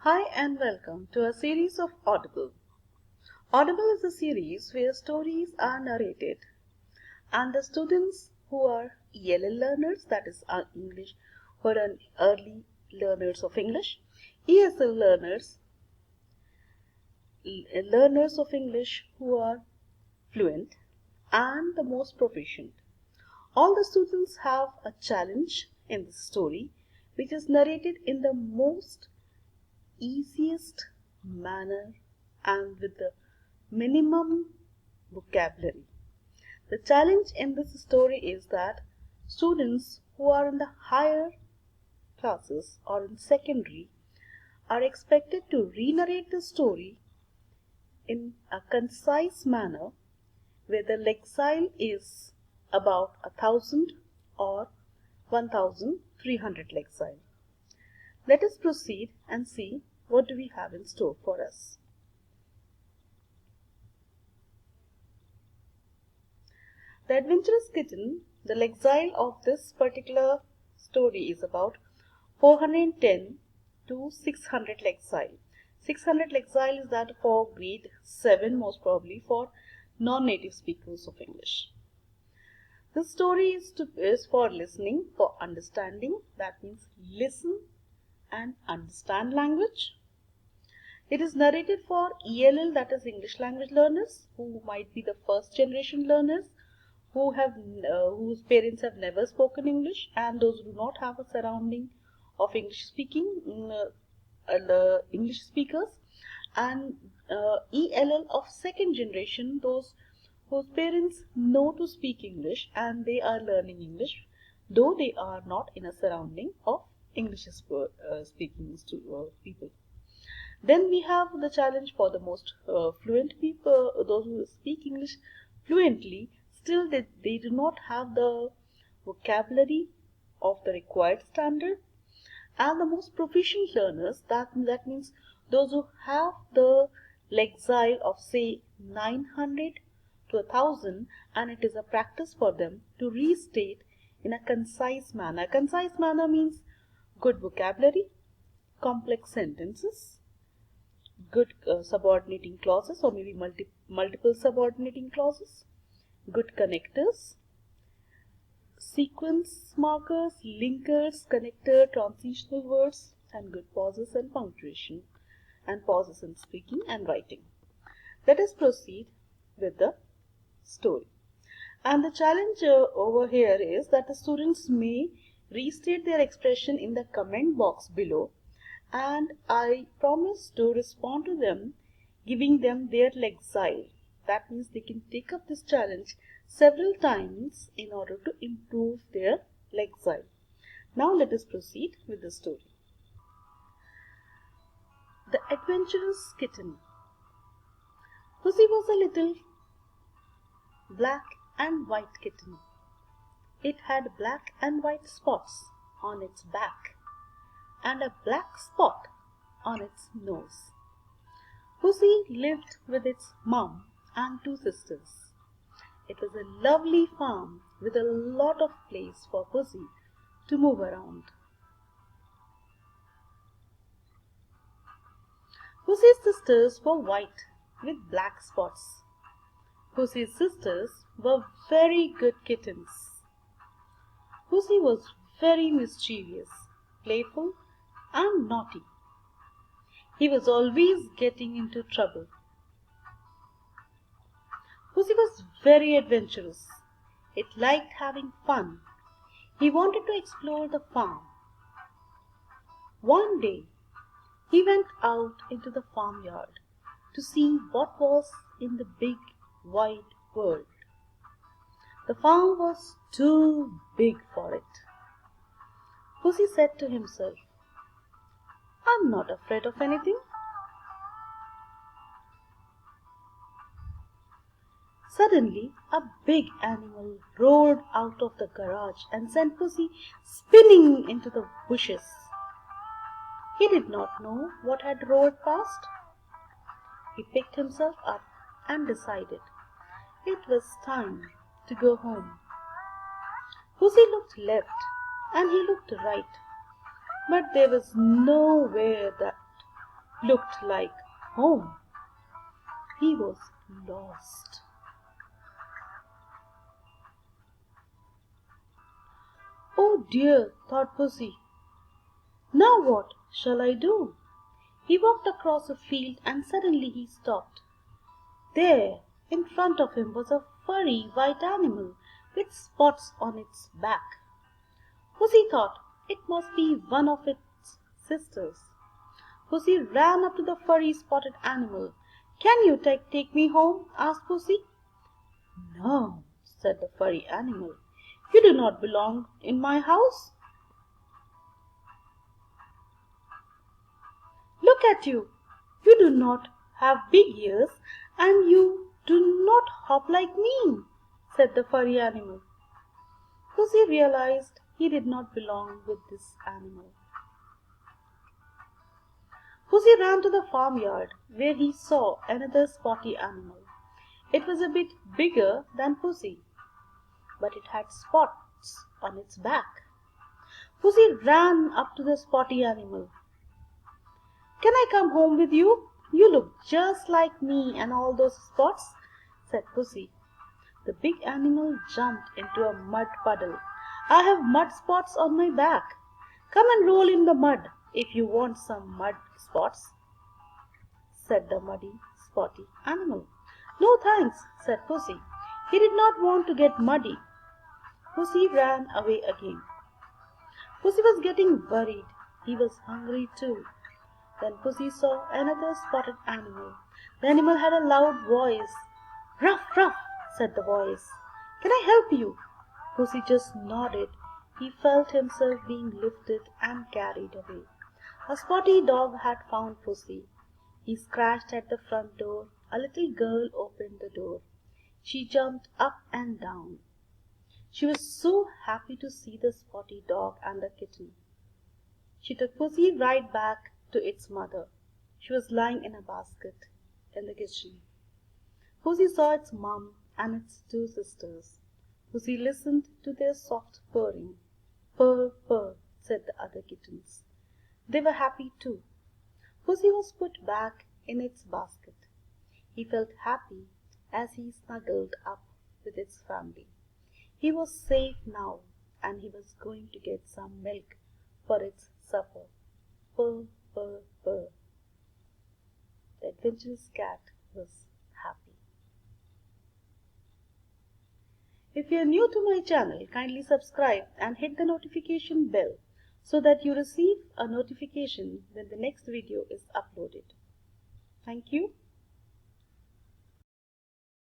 Hi and welcome to a series of Audible. Audible is a series where stories are narrated and the students who are ELL learners, that is English, who are early learners of English, ESL learners of English who are fluent, and the most proficient. All the students have a challenge in the story which is narrated in the most easiest manner and with the minimum vocabulary. The challenge in this story is that students who are in the higher classes or in secondary are expected to re-narrate the story in a concise manner where the Lexile is about 1,000 or 1,300 Lexile. Let us proceed and see what do we have in store for us. The Adventurous Kitten, the Lexile of this particular story is about 410 to 600 Lexile. 600 Lexile is that for grade 7 most probably for non-native speakers of English. This story is for listening, for understanding, that means listen and understand language. It is narrated for ELL, that is English language learners, who might be the first generation learners, whose parents have never spoken English, and those who do not have a surrounding of English speakers, and ELL of second generation, those whose parents know to speak English and they are learning English, though they are not in a surrounding of English speaking people. Then we have the challenge for the most fluent people, those who speak English fluently. Still, they do not have the vocabulary of the required standard. And the most proficient learners, that means those who have the Lexile of say 900 to 1,000, and it is a practice for them to restate in a concise manner. Concise manner means good vocabulary, complex sentences, good subordinating clauses or maybe multiple subordinating clauses, good connectors, sequence markers, linkers, connector, transitional words, and good pauses and punctuation, and pauses in speaking and writing. Let us proceed with the story. And the challenge over here is that the students may restate their expression in the comment box below, and I promise to respond to them, giving them their Lexile. That means they can take up this challenge several times in order to improve their Lexile. Now let us proceed with the story. The Adventurous Kitten. Pussy was a little black and white kitten. It had black and white spots on its back and a black spot on its nose. Pussy lived with its mom and two sisters. It was a lovely farm with a lot of place for Pussy to move around. Pussy's sisters were white with black spots. Pussy's sisters were very good kittens. Pussy was very mischievous, playful, and naughty. He was always getting into trouble. Pussy was very adventurous. It liked having fun. He wanted to explore the farm. One day, he went out into the farmyard to see what was in the big wide world. The farm was too big for it. Pussy said to himself, "I'm not afraid of anything." Suddenly, a big animal roared out of the garage and sent Pussy spinning into the bushes. He did not know what had roared past. He picked himself up and decided it was time to go home. Pussy looked left and he looked right, but there was nowhere that looked like home. He was lost. Oh dear, thought Pussy. Now what shall I do? He walked across a field and suddenly he stopped. There, in front of him was a furry white animal with spots on its back. Pussy thought it must be one of its sisters. Pussy ran up to the furry spotted animal. Can you take me home? Asked Pussy. No, said the furry animal. You do not belong in my house. Look at you. You do not have big ears and you do not hop like me, said the furry animal. Pussy realized he did not belong with this animal. Pussy ran to the farmyard where he saw another spotty animal. It was a bit bigger than Pussy, but it had spots on its back. Pussy ran up to the spotty animal. Can I come home with you? You look just like me and all those spots, said Pussy. The big animal jumped into a mud puddle. I have mud spots on my back. Come and roll in the mud if you want some mud spots, said the muddy, spotty animal. No thanks, said Pussy. He did not want to get muddy. Pussy ran away again. Pussy was getting worried. He was hungry too. Then Pussy saw another spotted animal. The animal had a loud voice. Ruff, ruff, said the voice. Can I help you? Pussy just nodded. He felt himself being lifted and carried away. A spotty dog had found Pussy. He scratched at the front door. A little girl opened the door. She jumped up and down. She was so happy to see the spotty dog and the kitten. She took Pussy right back to its mother. She was lying in a basket in the kitchen. Pussy saw its mum and its two sisters. Pussy listened to their soft purring. Purr, purr, said the other kittens. They were happy too. Pussy was put back in its basket. He felt happy as he snuggled up with its family. He was safe now and he was going to get some milk for its supper. Purr, purr, purr. The adventurous cat was happy. If you are new to my channel, kindly subscribe and hit the notification bell so that you receive a notification when the next video is uploaded. Thank you.